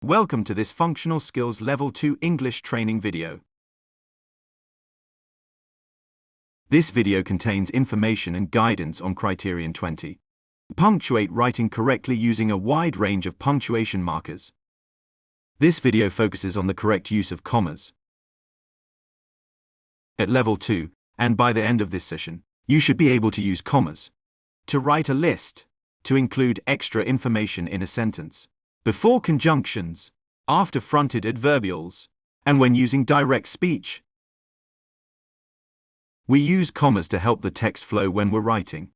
Welcome to this Functional Skills Level 2 English training video. This video contains information and guidance on Criterion 20. Punctuate writing correctly using a wide range of punctuation markers. This video focuses on the correct use of commas. At Level 2, and by the end of this session, you should be able to use commas to write a list, to include extra information in a sentence, before conjunctions, after fronted adverbials, and when using direct speech. We use commas to help the text flow when we're writing.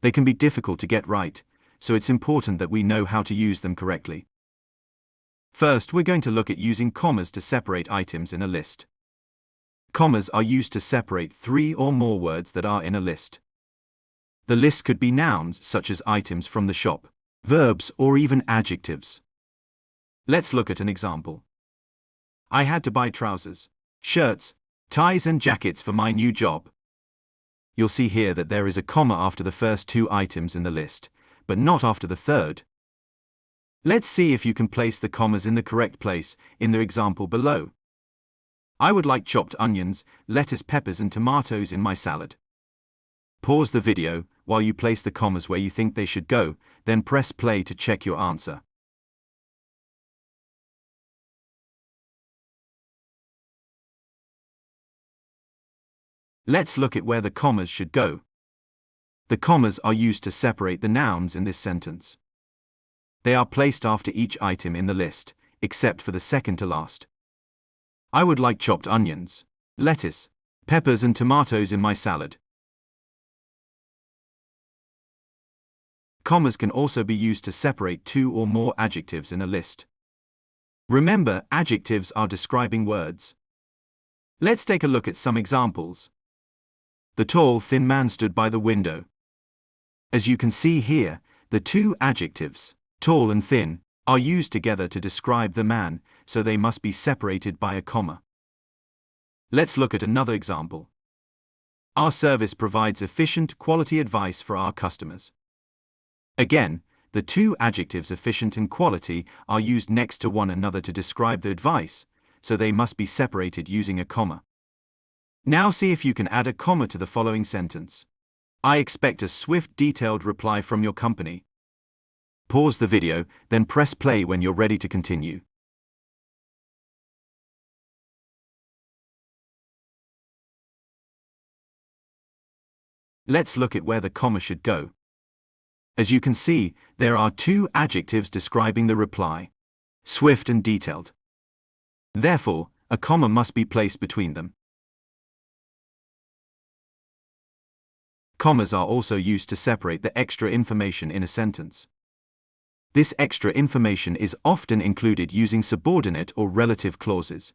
They can be difficult to get right, so it's important that we know how to use them correctly. First, we're going to look at using commas to separate items in a list. Commas are used to separate 3 or more words that are in a list. The list could be nouns such as items from the shop, verbs, or even adjectives. Let's look at an example. I had to buy trousers, shirts, ties and jackets for my new job. You'll see here that there is a comma after the first 2 items in the list, but not after the third. Let's see if you can place the commas in the correct place in the example below. I would like chopped onions, lettuce, peppers and tomatoes in my salad. Pause the video while you place the commas where you think they should go, then press play to check your answer. Let's look at where the commas should go. The commas are used to separate the nouns in this sentence. They are placed after each item in the list, except for the second to last. I would like chopped onions, lettuce, peppers and tomatoes in my salad. Commas can also be used to separate 2 or more adjectives in a list. Remember, adjectives are describing words. Let's take a look at some examples. The tall, thin man stood by the window. As you can see here, the 2 adjectives, tall and thin, are used together to describe the man, so they must be separated by a comma. Let's look at another example. Our service provides efficient, quality advice for our customers. Again, the 2 adjectives efficient and quality are used next to one another to describe the advice, so they must be separated using a comma. Now see if you can add a comma to the following sentence. I expect a swift, detailed reply from your company. Pause the video, then press play when you're ready to continue. Let's look at where the comma should go. As you can see, there are 2 adjectives describing the reply, swift and detailed. Therefore, a comma must be placed between them. Commas are also used to separate the extra information in a sentence. This extra information is often included using subordinate or relative clauses.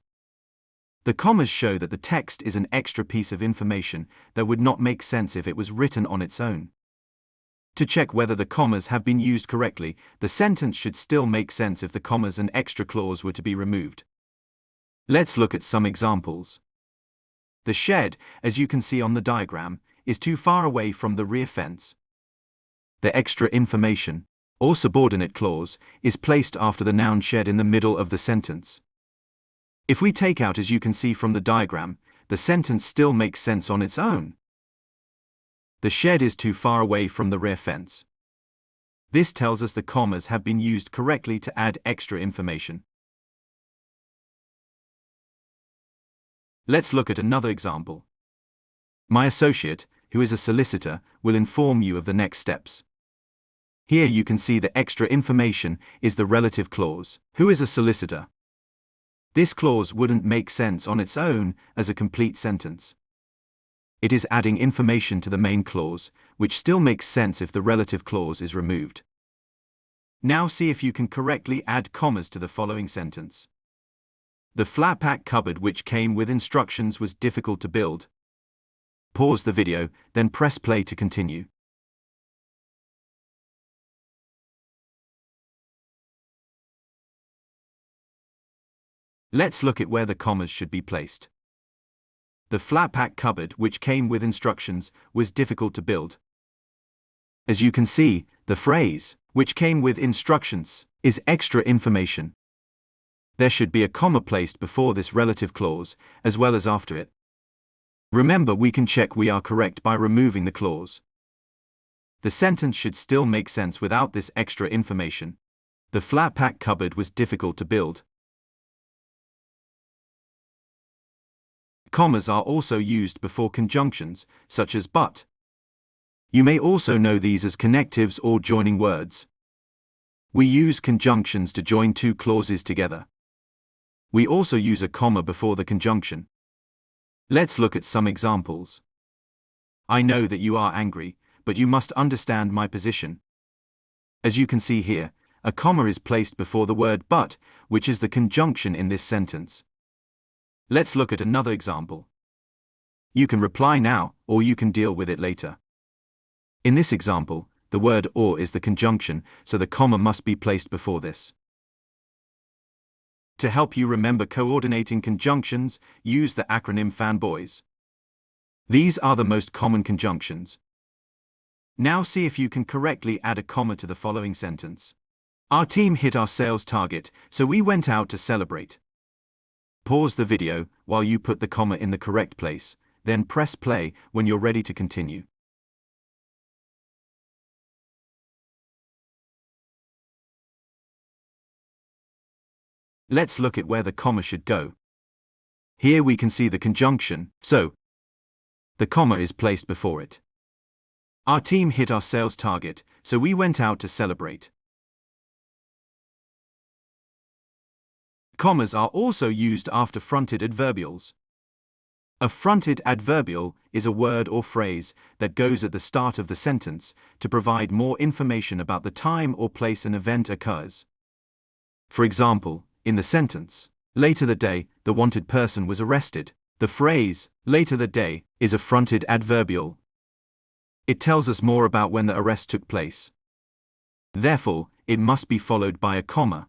The commas show that the text is an extra piece of information that would not make sense if it was written on its own. To check whether the commas have been used correctly, the sentence should still make sense if the commas and extra clause were to be removed. Let's look at some examples. The shed, as you can see on the diagram, is too far away from the rear fence. The extra information, or subordinate clause, is placed after the noun shed in the middle of the sentence. If we take out, as you can see from the diagram, the sentence still makes sense on its own. The shed is too far away from the rear fence. This tells us the commas have been used correctly to add extra information. Let's look at another example. My associate, who is a solicitor, will inform you of the next steps. Here you can see the extra information is the relative clause, who is a solicitor. This clause wouldn't make sense on its own as a complete sentence. It is adding information to the main clause, which still makes sense if the relative clause is removed. Now see if you can correctly add commas to the following sentence. The flat-pack cupboard which came with instructions was difficult to build. Pause the video, then press play to continue. Let's look at where the commas should be placed. The flat-pack cupboard which came with instructions was difficult to build. As you can see, the phrase, which came with instructions, is extra information. There should be a comma placed before this relative clause, as well as after it. Remember, we can check we are correct by removing the clause. The sentence should still make sense without this extra information. The flat pack cupboard was difficult to build. Commas are also used before conjunctions, such as but. You may also know these as connectives or joining words. We use conjunctions to join two clauses together. We also use a comma before the conjunction. Let's look at some examples. I know that you are angry, but you must understand my position. As you can see here, a comma is placed before the word but, which is the conjunction in this sentence. Let's look at another example. You can reply now, or you can deal with it later. In this example, the word or is the conjunction, so the comma must be placed before this. To help you remember coordinating conjunctions, use the acronym FANBOYS. These are the most common conjunctions. Now see if you can correctly add a comma to the following sentence. Our team hit our sales target, so we went out to celebrate. Pause the video while you put the comma in the correct place, then press play when you're ready to continue. Let's look at where the comma should go. Here we can see the conjunction, so the comma is placed before it. Our team hit our sales target, so we went out to celebrate. Commas are also used after fronted adverbials. A fronted adverbial is a word or phrase that goes at the start of the sentence to provide more information about the time or place an event occurs. For example, in the sentence, later the day, the wanted person was arrested, the phrase, later the day, is a fronted adverbial. It tells us more about when the arrest took place. Therefore, it must be followed by a comma.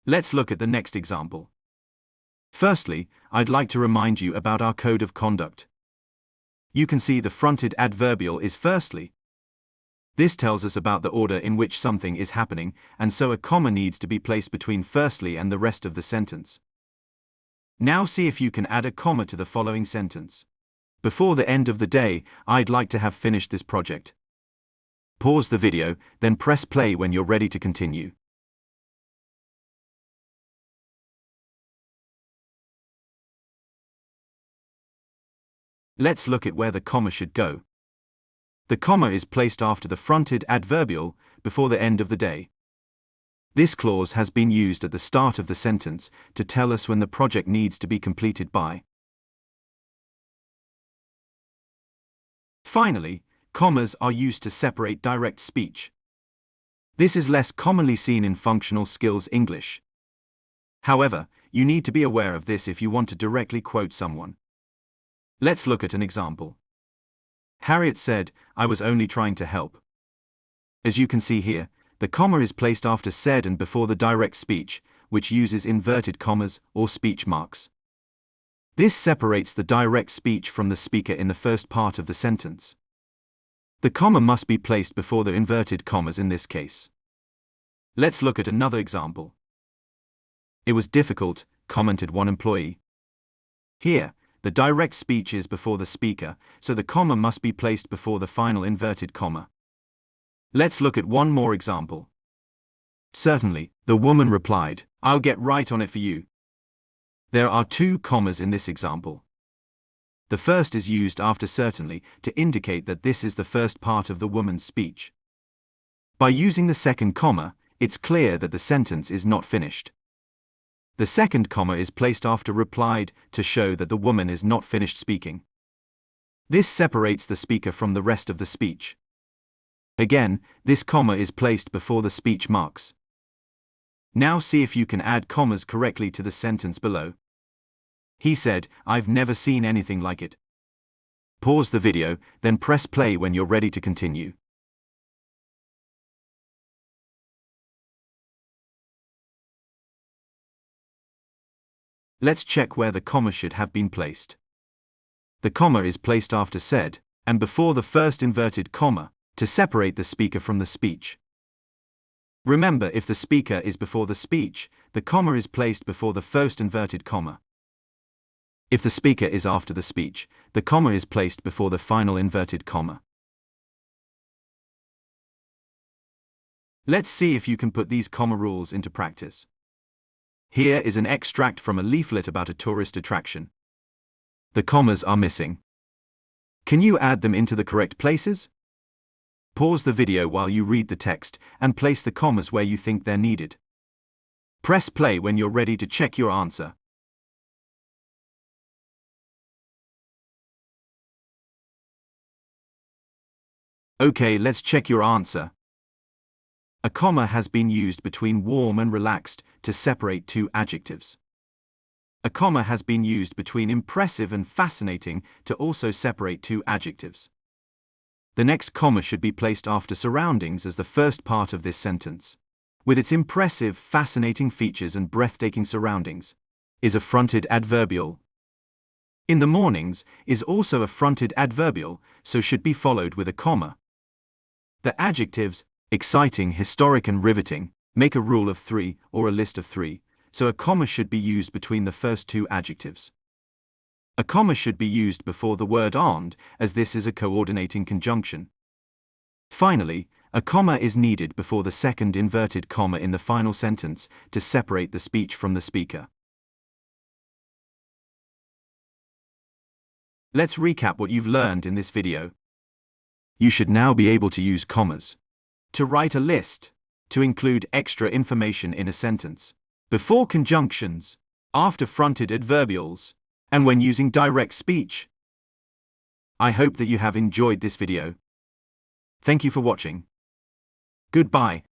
Let's look at the next example. Firstly, I'd like to remind you about our code of conduct. You can see the fronted adverbial is firstly. This tells us about the order in which something is happening, and so a comma needs to be placed between firstly and the rest of the sentence. Now see if you can add a comma to the following sentence. Before the end of the day, I'd like to have finished this project. Pause the video, then press play when you're ready to continue. Let's look at where the comma should go. The comma is placed after the fronted adverbial, before the end of the day. This clause has been used at the start of the sentence to tell us when the project needs to be completed by. Finally, commas are used to separate direct speech. This is less commonly seen in functional skills English. However, you need to be aware of this if you want to directly quote someone. Let's look at an example. Harriet said, "I was only trying to help." As you can see here, the comma is placed after said and before the direct speech, which uses inverted commas or speech marks. This separates the direct speech from the speaker in the first part of the sentence. The comma must be placed before the inverted commas in this case. Let's look at another example. It was difficult, commented one employee. Here, the direct speech is before the speaker, so the comma must be placed before the final inverted comma. Let's look at one more example. Certainly, the woman replied, "I'll get right on it for you." There are two commas in this example. The first is used after certainly to indicate that this is the first part of the woman's speech. By using the second comma, it's clear that the sentence is not finished. The second comma is placed after replied to show that the woman is not finished speaking. This separates the speaker from the rest of the speech. Again, this comma is placed before the speech marks. Now see if you can add commas correctly to the sentence below. He said, "I've never seen anything like it." Pause the video, then press play when you're ready to continue. Let's check where the comma should have been placed. The comma is placed after said, and before the first inverted comma, to separate the speaker from the speech. Remember, if the speaker is before the speech, the comma is placed before the first inverted comma. If the speaker is after the speech, the comma is placed before the final inverted comma. Let's see if you can put these comma rules into practice. Here is an extract from a leaflet about a tourist attraction. The commas are missing. Can you add them into the correct places? Pause the video while you read the text and place the commas where you think they're needed. Press play when you're ready to check your answer. Okay, let's check your answer. A comma has been used between warm and relaxed to separate two adjectives. A comma has been used between impressive and fascinating to also separate two adjectives. The next comma should be placed after surroundings as the first part of this sentence. With its impressive, fascinating features and breathtaking surroundings, is a fronted adverbial. In the mornings is also a fronted adverbial, so should be followed with a comma. The adjectives, exciting, historic and riveting, make a rule of three or a list of three, so a comma should be used between the first two adjectives. A comma should be used before the word and, as this is a coordinating conjunction. Finally, a comma is needed before the second inverted comma in the final sentence to separate the speech from the speaker. Let's recap what you've learned in this video. You should now be able to use commas to write a list, to include extra information in a sentence, before conjunctions, after fronted adverbials, and when using direct speech. I hope that you have enjoyed this video. Thank you for watching. Goodbye.